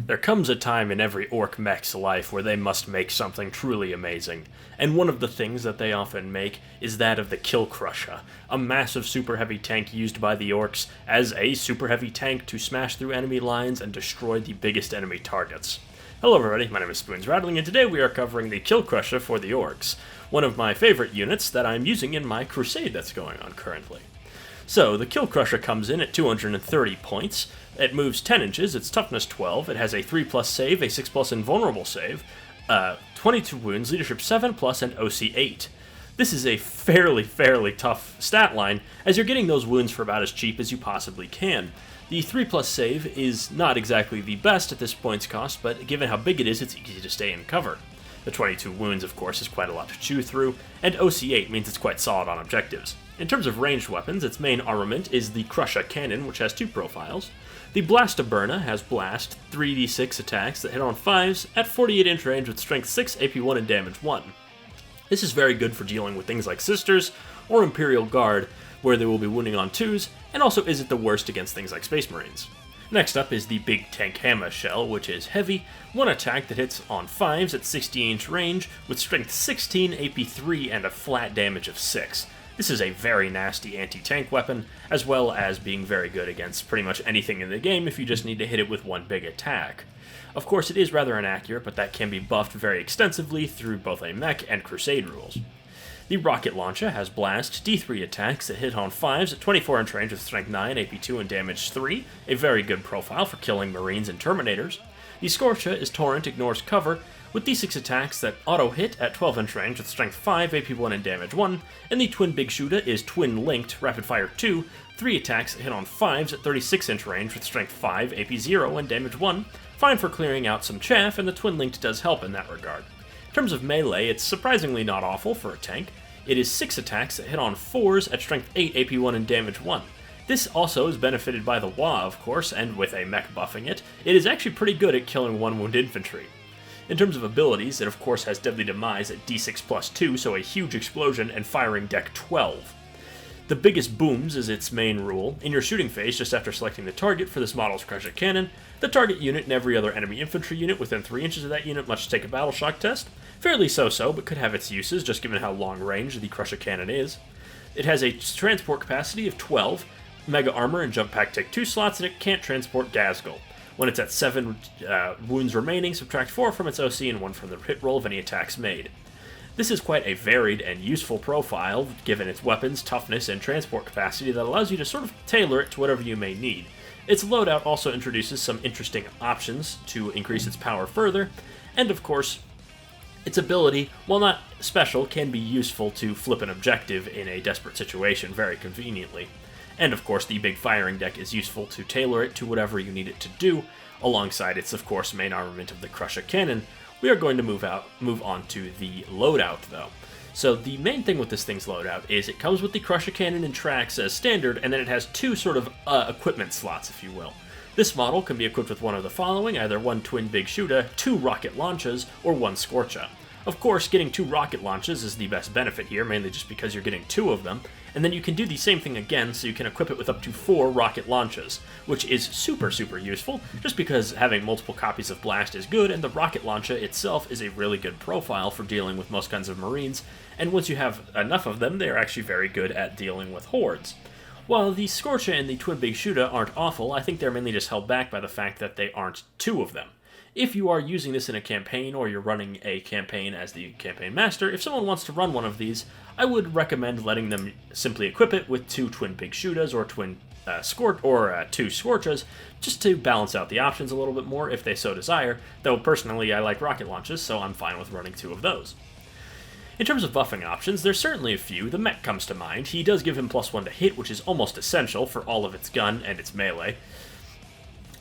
There comes a time in every orc mech's life where they must make something truly amazing, and one of the things that they often make is that of the krusha, a massive super heavy tank used by the orcs as a super heavy tank to smash through enemy lines and destroy the biggest enemy targets. Hello everybody, my name is Spoons Rattling, and today we are covering the krusha for the orcs, one of my favorite units that I'm using in my crusade that's going on currently. So, the krusha comes in at 230 points, it moves 10 inches, its toughness 12, it has a 3+ save, a 6+ invulnerable save, 22 wounds, leadership 7+, and OC 8. This is a fairly tough stat line, as you're getting those wounds for about as cheap as you possibly can. The 3+ save is not exactly the best at this point's cost, but given how big it is, it's easy to stay in cover. The 22 wounds, of course, is quite a lot to chew through, and OC8 means it's quite solid on objectives. In terms of ranged weapons, its main armament is the krusha cannon, which has 2 profiles. The Blastaburna has blast, 3d6 attacks that hit on 5s at 48-inch range with strength 6, AP 1, and damage 1. This is very good for dealing with things like Sisters or Imperial Guard, where they will be wounding on 2s, and also isn't the worst against things like Space Marines. Next up is the Big Tank Hammer Shell, which is heavy, 1 attack that hits on 5s at 60-inch range with strength 16, AP 3, and a flat damage of 6. This is a very nasty anti-tank weapon, as well as being very good against pretty much anything in the game if you just need to hit it with one big attack. Of course, it is rather inaccurate, but that can be buffed very extensively through both a mech and crusade rules. The Rocket Launcher has blast, D3 attacks that hit on 5s at 24-inch range with strength 9, AP 2, and damage 3, a very good profile for killing Marines and Terminators. The Scorcha is Torrent, ignores cover, with D6 attacks that auto-hit at 12-inch range with strength 5, AP 1, and damage 1, and the Twin Big Shooter is Twin-linked, rapid fire 2, 3 attacks that hit on 5s at 36-inch range with strength 5, AP 0, and damage 1, fine for clearing out some chaff, and the Twin-linked does help in that regard. In terms of melee, it's surprisingly not awful for a tank. It is 6 attacks that hit on 4s at strength 8, AP 1, and damage 1. This also is benefited by the WA, of course, and with a mech buffing it, it is actually pretty good at killing 1-wound infantry. In terms of abilities, it of course has Deadly Demise at D6+2, so a huge explosion, and firing deck 12. The biggest booms is its main rule. In your shooting phase, just after selecting the target for this model's krusha cannon, the target unit and every other enemy infantry unit within 3 inches of that unit must take a battle shock test. Fairly so-so, but could have its uses, just given how long range the krusha cannon is. It has a transport capacity of 12, mega armor and jump pack take 2 slots, and it can't transport Gazgul. When it's at 7 wounds remaining, subtract 4 from its OC and 1 from the hit roll of any attacks made. This is quite a varied and useful profile, given its weapons, toughness, and transport capacity that allows you to sort of tailor it to whatever you may need. Its loadout also introduces some interesting options to increase its power further, and of course, its ability, while not special, can be useful to flip an objective in a desperate situation very conveniently. And of course, the big firing deck is useful to tailor it to whatever you need it to do, alongside its, of course, main armament of the krusha cannon. We are going to move on to the loadout, though. So the main thing with this thing's loadout is it comes with the krusha cannon and tracks as standard, and then it has 2 sort of equipment slots, if you will. This model can be equipped with one of the following, either 1 Twin Big Shooter, 2 rocket launches, or 1 Scorcha. Of course, getting 2 rocket launches is the best benefit here, mainly just because you're getting 2 of them, and then you can do the same thing again, so you can equip it with up to 4 rocket launches, which is super useful, just because having multiple copies of Blast is good, and the rocket launcher itself is a really good profile for dealing with most kinds of Marines, and once you have enough of them, they're actually very good at dealing with hordes. While the Scorcha and the Twin Big Shooter aren't awful, I think they're mainly just held back by the fact that they aren't 2 of them. If you are using this in a campaign, or you're running a campaign as the campaign master, if someone wants to run one of these, I would recommend letting them simply equip it with 2 Twin Big Shooters or 2 Scorchas, just to balance out the options a little bit more if they so desire, though personally I like rocket launches, so I'm fine with running 2 of those. In terms of buffing options, there's certainly a few. The mech comes to mind. He does give him +1 to hit, which is almost essential for all of its gun and its melee.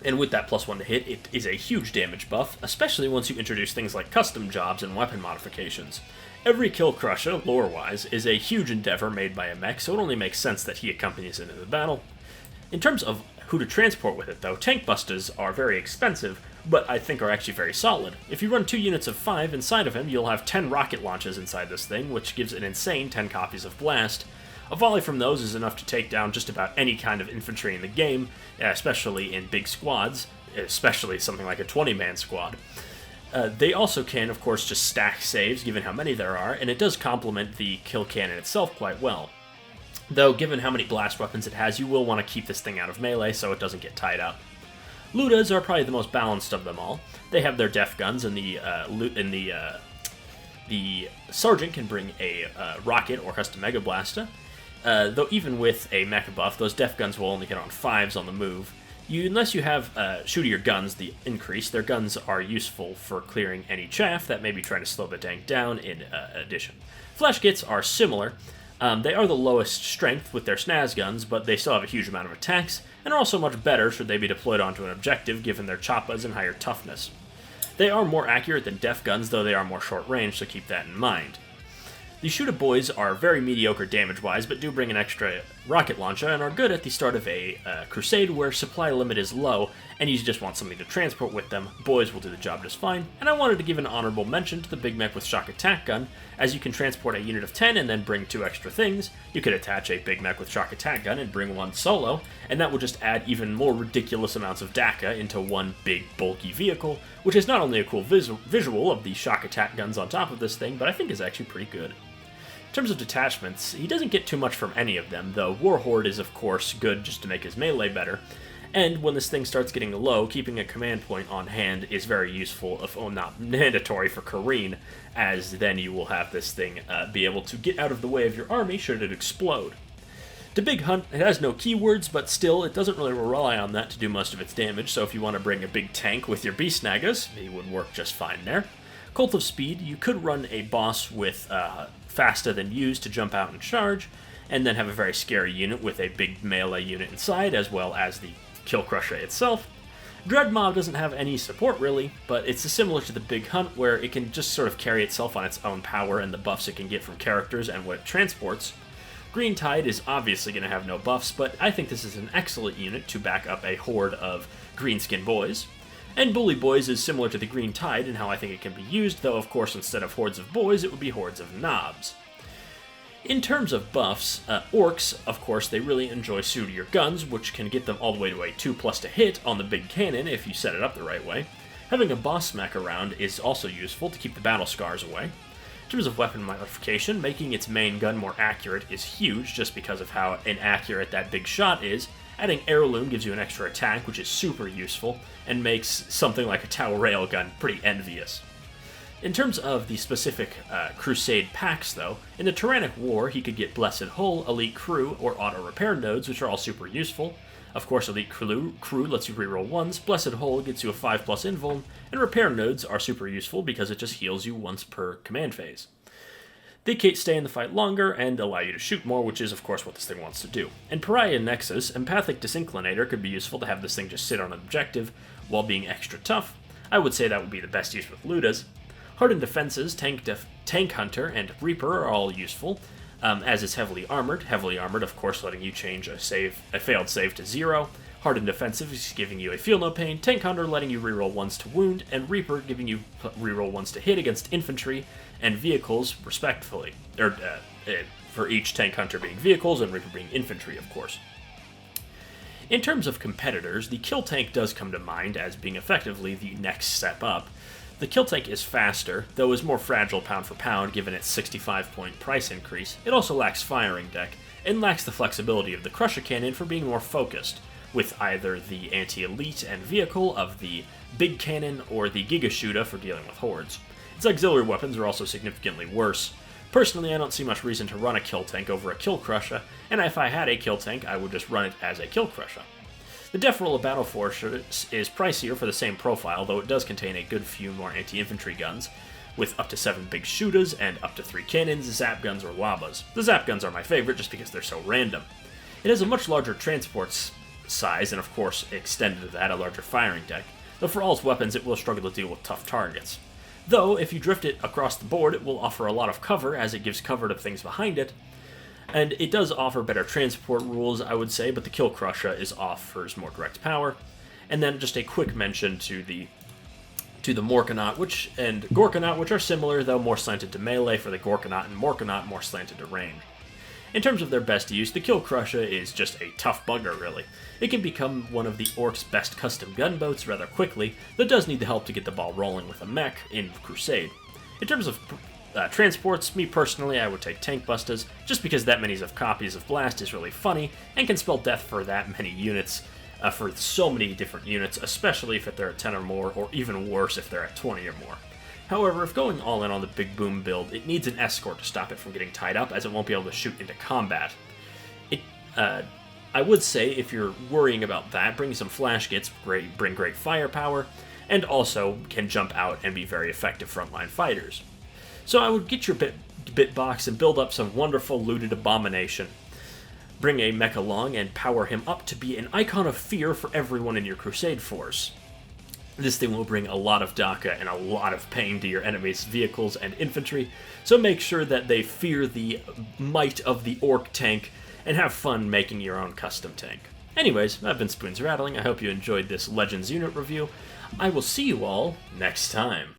And with that +1 to hit, it is a huge damage buff, especially once you introduce things like custom jobs and weapon modifications. Every krusha, lore-wise, is a huge endeavor made by a mech, so it only makes sense that he accompanies it in the battle. In terms of who to transport with it, though, tank busters are very expensive, but I think are actually very solid. If you run 2 units of 5 inside of him, you'll have 10 rocket launches inside this thing, which gives an insane 10 copies of Blast. A volley from those is enough to take down just about any kind of infantry in the game, especially in big squads, especially something like a 20-man squad. They also can, of course, just stack saves, given how many there are, and it does complement the kill cannon itself quite well. Though, given how many blast weapons it has, you will want to keep this thing out of melee so it doesn't get tied up. Ludas are probably the most balanced of them all. They have their def guns, and the sergeant can bring a rocket or custom mega blaster. Though even with a mecha buff, those def guns will only get on 5s on the move. Unless you have shootier guns, the increase, their guns are useful for clearing any chaff that may be trying to slow the tank down in addition. Flash kits are similar. They are the lowest strength with their snaz guns, but they still have a huge amount of attacks, and are also much better should they be deployed onto an objective given their choppas and higher toughness. They are more accurate than def guns, though they are more short range, so keep that in mind. The Shooter Boys are very mediocre damage-wise, but do bring an extra rocket launcher and are good at the start of a crusade where supply limit is low and you just want something to transport with them. Boys will do the job just fine, and I wanted to give an honorable mention to the Big Mech with Shock Attack Gun, as you can transport a unit of 10 and then bring 2 extra things. You could attach a Big Mech with Shock Attack Gun and bring 1 solo, and that will just add even more ridiculous amounts of DACA into one big bulky vehicle, which is not only a cool visual of the Shock Attack Guns on top of this thing, but I think is actually pretty good. In terms of detachments, he doesn't get too much from any of them, though Warhorde is of course good just to make his melee better, and when this thing starts getting low, keeping a command point on hand is very useful, if not mandatory for Kareen, as then you will have this thing be able to get out of the way of your army should it explode. The Big Hunt, it has no keywords, but still, it doesn't really rely on that to do most of its damage, so if you want to bring a big tank with your Beast Nagas, he would work just fine there. Cult of Speed, you could run a boss with Fasta than Used to jump out and charge, and then have a very scary unit with a big melee unit inside, as well as the Kill Krusha itself. Dread Mob doesn't have any support really, but it's similar to the Big Hunt where it can just sort of carry itself on its own power and the buffs it can get from characters and what it transports. Green Tide is obviously going to have no buffs, but I think this is an excellent unit to back up a horde of Greenskin Boys. And Bully Boys is similar to the Green Tide in how I think it can be used, though of course instead of hordes of boys it would be hordes of knobs. In terms of buffs, orks, of course, they really enjoy shootier guns, which can get them all the way to a 2+ to hit on the big cannon if you set it up the right way. Having a boss mech around is also useful to keep the battle scars away. In terms of weapon modification, making its main gun more accurate is huge just because of how inaccurate that big shot is. Adding Heirloom gives you an extra attack, which is super useful, and makes something like a Tau Railgun pretty envious. In terms of the specific Crusade packs, though, in the Tyrannic War, he could get Blessed Hull, Elite Crew, or Auto Repair Nodes, which are all super useful. Of course, Elite Crew lets you reroll 1s, Blessed Hull gets you a 5+ invuln, and Repair Nodes are super useful because it just heals you once per command phase. They can't stay in the fight longer and allow you to shoot more, which is of course what this thing wants to do. In Pariah Nexus, Empathic Disinclinator could be useful to have this thing just sit on an objective while being extra tough. I would say that would be the best use with Ludas. Hardened Defenses, Tank Hunter, and Reaper are all useful, as is Heavily Armored. Heavily Armored, of course, letting you change a failed save to 0. Hardened Defensive is giving you a Feel No Pain, Tank Hunter letting you reroll 1s to wound, and Reaper giving you reroll 1s to hit against infantry and vehicles, respectively. For each Tank Hunter being vehicles and Reaper being infantry, of course. In terms of competitors, the Kill Tank does come to mind as being effectively the next step up. The Kill Tank is faster, though is more fragile pound for pound given its 65-point price increase. It also lacks firing deck, and lacks the flexibility of the Crusher Cannon for being more focused, with either the anti-elite and vehicle of the Big Cannon or the Giga Shooter for dealing with hordes. Its auxiliary weapons are also significantly worse. Personally, I don't see much reason to run a Kill Tank over a Kill Krusha, and if I had a Kill Tank, I would just run it as a Kill Krusha. The Death Roll of Battle Force is pricier for the same profile, though it does contain a good few more anti-infantry guns, with up to 7 big shooters and up to 3 cannons, zap guns, or wabas. The zap guns are my favorite just because they're so random. It has a much larger transport size, and of course, extended to that, a larger firing deck, though for all its weapons it will struggle to deal with tough targets. Though, if you drift it across the board, it will offer a lot of cover, as it gives cover to things behind it, and it does offer better transport rules, I would say, but the Kill Krusha offers more direct power. And then just a quick mention to the Morkanaut and Gorkanaut, which are similar, though more slanted to melee for the Gorkanaut, and Morkanaut more slanted to range. In terms of their best use, the Kill Krusha is just a tough bugger, really. It can become one of the orcs' best custom gunboats rather quickly, but does need the help to get the ball rolling with a mech in Crusade. In terms of transports, me personally, I would take Tank Bustas, just because that many of copies of Blast is really funny, and can spell death for that many units, for so many different units, especially if they're at 10 or more, or even worse if they're at 20 or more. However, if going all in on the Big Boom build, it needs an escort to stop it from getting tied up, as it won't be able to shoot into combat. I would say, if you're worrying about that, bring some flash gets, bring great firepower, and also can jump out and be very effective frontline fighters. So I would get your bit box and build up some wonderful looted abomination. Bring a mech along and power him up to be an icon of fear for everyone in your Crusade force. This thing will bring a lot of DACA and a lot of pain to your enemy's vehicles and infantry, so make sure that they fear the might of the orc tank and have fun making your own custom tank. Anyways, I've been Spoons Rattling. I hope you enjoyed this Legends unit review. I will see you all next time.